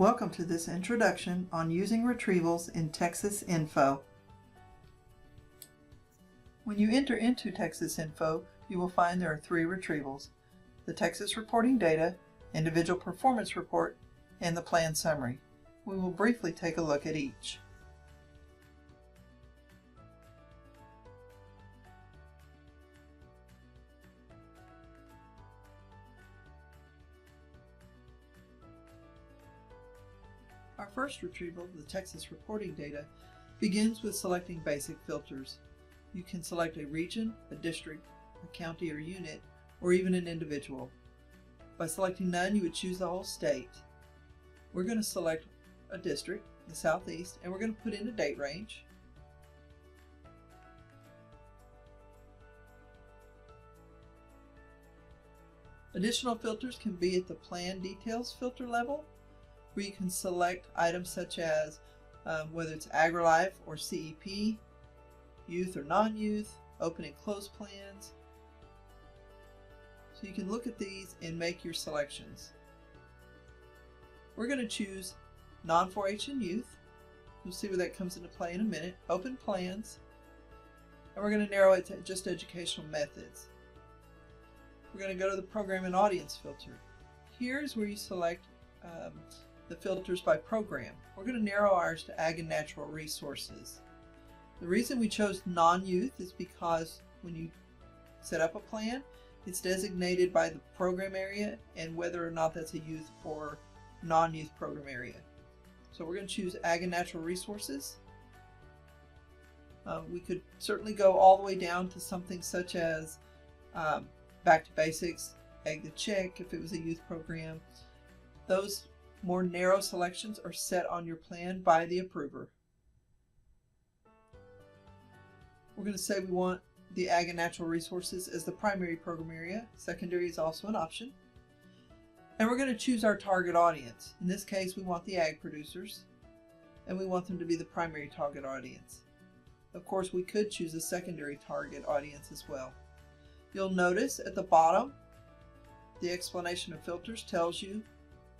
Welcome to this introduction on using retrievals in TexasInfo. When you enter into TexasInfo, you will find there are three retrievals: the Texas reporting data, individual performance report, and the plan summary. We will briefly take a look at each. Our first retrieval, the Texas reporting data, begins with selecting basic filters. You can select a region, a district, a county or unit, or even an individual. By selecting none, you would choose the whole state. We're going to select a district, the Southeast, and we're going to put in a date range. Additional filters can be at the plan details filter level, where you can select items such as whether it's AgriLife or CEP, youth or non-youth, open and close plans. So you can look at these and make your selections. We're going to choose non-4-H and youth. You'll see where that comes into play in a minute. Open plans, and we're going to narrow it to just educational methods. We're going to go to the program and audience filter. Here's where you select the filters by program. We're going to narrow ours to Ag and Natural Resources. The reason we chose non-youth is because when you set up a plan, it's designated by the program area and whether or not that's a youth or non-youth program area. So we're going to choose Ag and Natural Resources. We could certainly go all the way down to something such as Back to Basics, Ag to Check if it was a youth program. Those more narrow selections are set on your plan by the approver. We're going to say we want the Ag and Natural Resources as the primary program area. Secondary is also an option. And we're going to choose our target audience. In this case, we want the ag producers, and we want them to be the primary target audience. Of course, we could choose a secondary target audience as well. You'll notice at the bottom, the explanation of filters tells you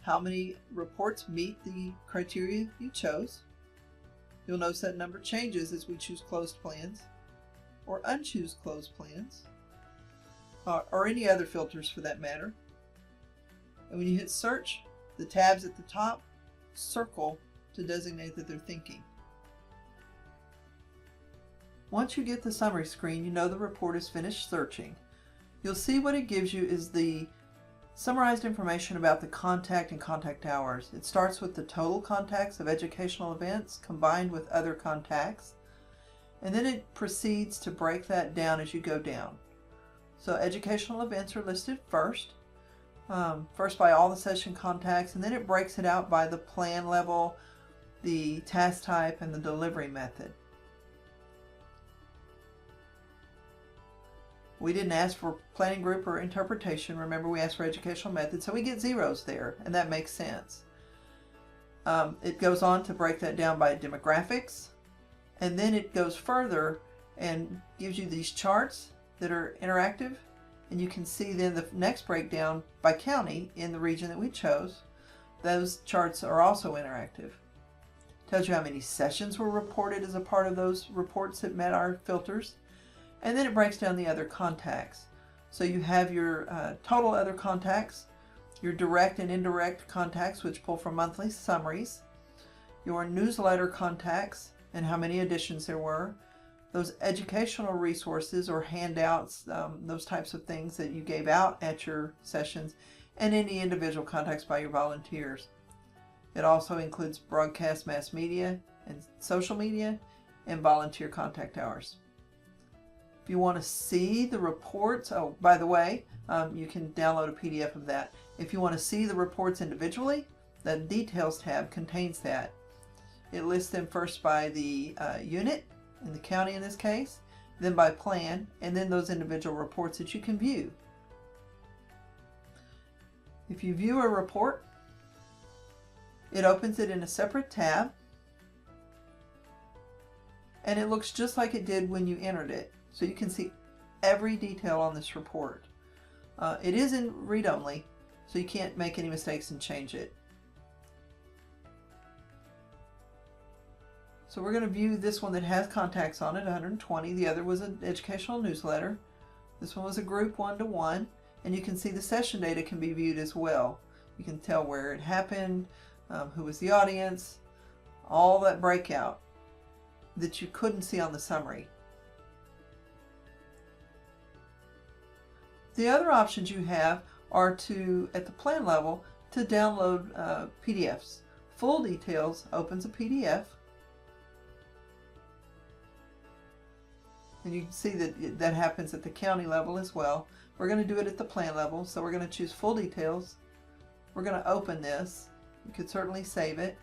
how many reports meet the criteria you chose. You'll notice that number changes as we choose closed plans or unchoose closed plans, or any other filters for that matter. And when you hit search, the tabs at the top circle to designate that they're thinking. Once you get the summary screen, you know the report is finished searching. You'll see what it gives you is the summarized information about the contact and contact hours. It starts with the total contacts of educational events combined with other contacts, and then it proceeds to break that down as you go down. So educational events are listed first by all the session contacts, and then it breaks it out by the plan level, the task type, and the delivery method. We didn't ask for planning group or interpretation. Remember, we asked for educational method, so we get zeros there, and that makes sense. It goes on to break that down by demographics, and then it goes further and gives you these charts that are interactive, and you can see then the next breakdown by county in the region that we chose. Those charts are also interactive. Tells you how many sessions were reported as a part of those reports that met our filters. And then it breaks down the other contacts. So you have your total other contacts, your direct and indirect contacts, which pull from monthly summaries, your newsletter contacts and how many editions there were, those educational resources or handouts, those types of things that you gave out at your sessions, and any individual contacts by your volunteers. It also includes broadcast mass media and social media and volunteer contact hours. If you want to see the reports, oh, by the way, you can download a PDF of that. If you want to see the reports individually, the Details tab contains that. It lists them first by the unit, in the county in this case, then by plan, and then those individual reports that you can view. If you view a report, it opens it in a separate tab, and it looks just like it did when you entered it. So you can see every detail on this report. It is in read-only, so you can't make any mistakes and change it. So we're going to view this one that has contacts on it, 120. The other was an educational newsletter. This one was a group 1-to-1. And you can see the session data can be viewed as well. You can tell where it happened, who was the audience, all that breakout that you couldn't see on the summary. The other options you have are to, at the plan level, to download PDFs. Full Details opens a PDF. And you can see that that happens at the county level as well. We're going to do it at the plan level, so we're going to choose Full Details. We're going to open this. You could certainly save it.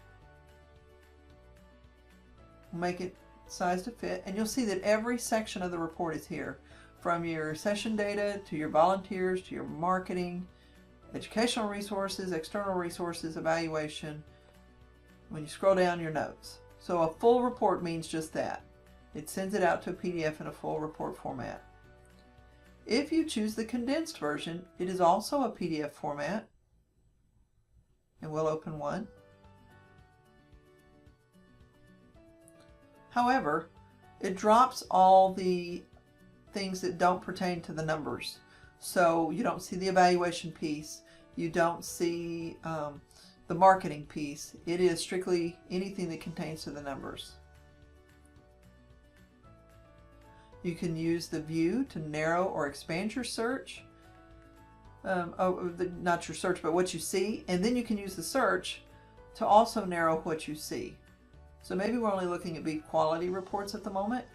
Make it size to fit, and you'll see that every section of the report is here, from your session data to your volunteers to your marketing, educational resources, external resources, evaluation. When you scroll down, your notes. So a full report means just that. It sends it out to a PDF in a full report format. If you choose the condensed version, it is also a PDF format, and we'll open one. However, it drops all the things that don't pertain to the numbers. So you don't see the evaluation piece, you don't see the marketing piece. It is strictly anything that contains to the numbers. You can use the view to narrow or expand your search. Not your search, but what you see. And then you can use the search to also narrow what you see. So maybe we're only looking at big quality reports at the moment.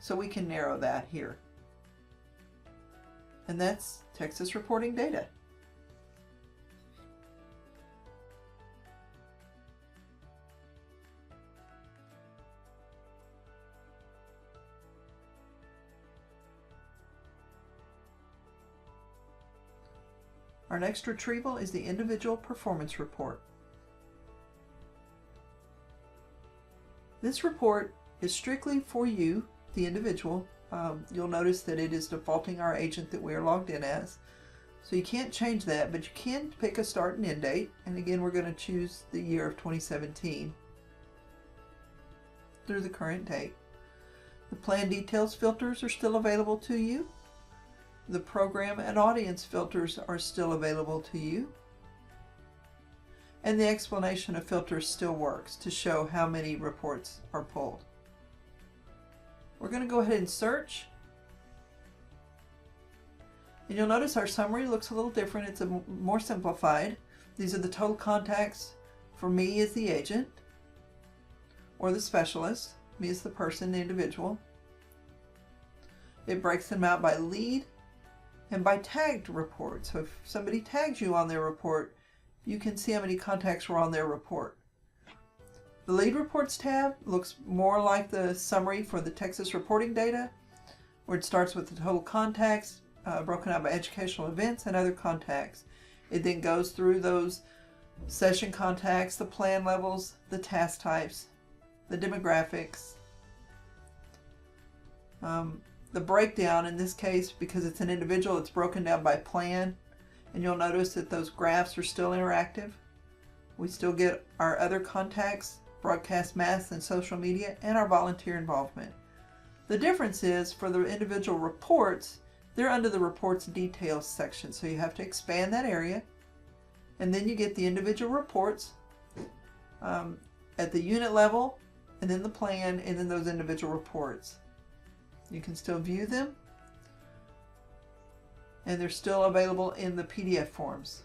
So we can narrow that here. And that's Texas reporting data. Our next retrieval is the individual performance report. This report is strictly for you, the individual. You'll notice that it is defaulting our agent that we are logged in as. So you can't change that, but you can pick a start and end date. And again, we're going to choose the year of 2017 through the current date. The plan details filters are still available to you. The program and audience filters are still available to you. And the explanation of filters still works to show how many reports are pulled. We're going to go ahead and search. And you'll notice our summary looks a little different. It's more simplified. These are the total contacts for me as the agent or the specialist, me as the person, the individual. It breaks them out by lead and by tagged report. So if somebody tags you on their report, you can see how many contacts were on their report. The lead reports tab looks more like the summary for the Texas reporting data, where it starts with the total contacts broken out by educational events and other contacts. It then goes through those session contacts, the plan levels, the task types, the demographics. The breakdown in this case, because it's an individual, it's broken down by plan, and you'll notice that those graphs are still interactive. We still get our other contacts, broadcast mass and social media, and our volunteer involvement. The difference is for the individual reports, they're under the reports details section, so you have to expand that area, and then you get the individual reports at the unit level, and then the plan, and then those individual reports. You can still view them, and they're still available in the PDF forms.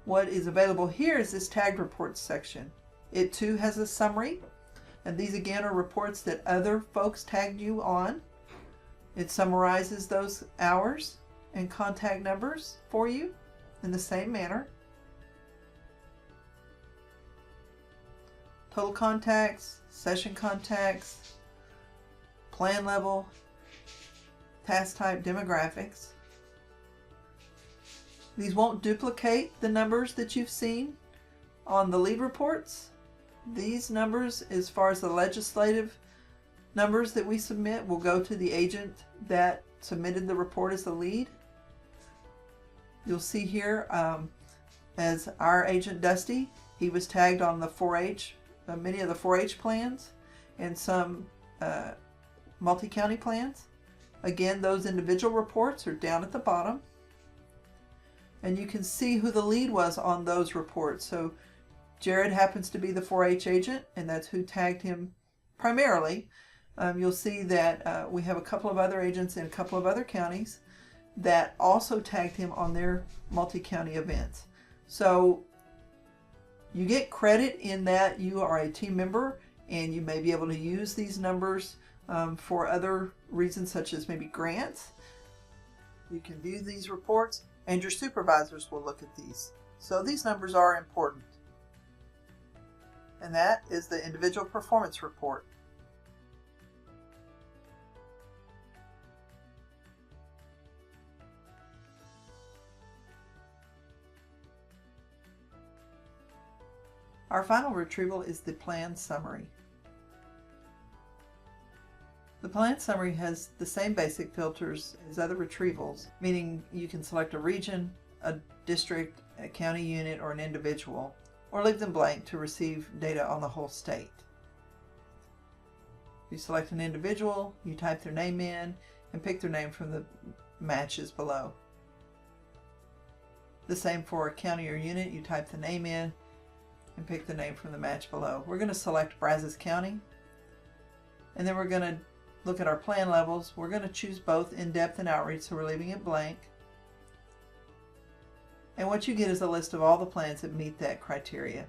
What is available here is this tagged reports section. It too has a summary, and these again are reports that other folks tagged you on. It summarizes those hours and contact numbers for you in the same manner. Total contacts, session contacts, plan level, task type, demographics. These won't duplicate the numbers that you've seen on the lead reports. These numbers, as far as the legislative numbers that we submit, will go to the agent that submitted the report as the lead. You'll see here as our agent Dusty. He was tagged on the 4-H, many of the 4-H plans and some multi-county plans. Again, those individual reports are down at the bottom. And you can see who the lead was on those reports. So Jared happens to be the 4-H agent, and that's who tagged him primarily. You'll see that we have a couple of other agents in a couple of other counties that also tagged him on their multi-county events. So you get credit in that you are a team member, and you may be able to use these numbers for other reasons, such as maybe grants. You can view these reports, and your supervisors will look at these. So these numbers are important. And that is the individual performance report. Our final retrieval is the plan summary. The plan summary has the same basic filters as other retrievals, meaning you can select a region, a district, a county unit, or an individual, or leave them blank to receive data on the whole state. If you select an individual, you type their name in and pick their name from the matches below. The same for a county or unit, you type the name in and pick the name from the match below. We're going to select Brazos County, and then we're going to look at our plan levels. We're going to choose both in-depth and outreach, so we're leaving it blank. And what you get is a list of all the plans that meet that criteria.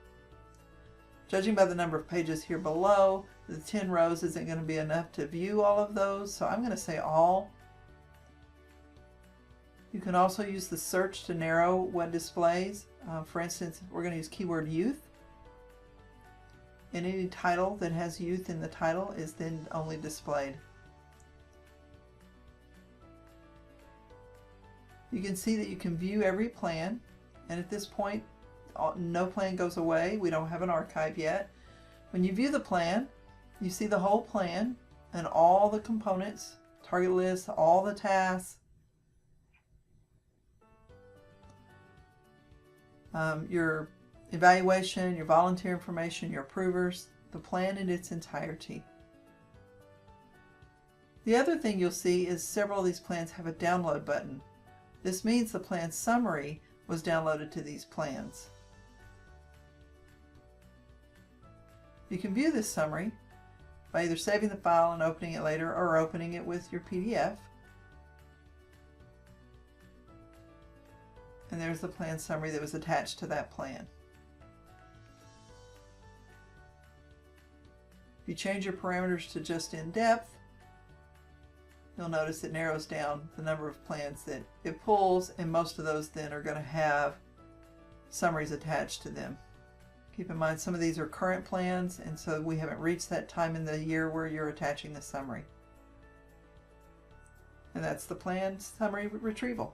Judging by the number of pages here below, the 10 rows isn't going to be enough to view all of those, so I'm going to say all. You can also use the search to narrow what displays. For instance, we're going to use keyword youth. And any title that has youth in the title is then only displayed. You can see that you can view every plan, and at this point no plan goes away. We don't have an archive yet. When you view the plan, you see the whole plan and all the components, target list, all the tasks, your evaluation, your volunteer information, your approvers, the plan in its entirety. The other thing you'll see is several of these plans have a download button. This means the plan summary was downloaded to these plans. You can view this summary by either saving the file and opening it later, or opening it with your PDF. And there's the plan summary that was attached to that plan. If you change your parameters to just in depth, you'll notice it narrows down the number of plans that it pulls, and most of those then are going to have summaries attached to them. Keep in mind, some of these are current plans, and so we haven't reached that time in the year where you're attaching the summary. And that's the plan summary retrieval.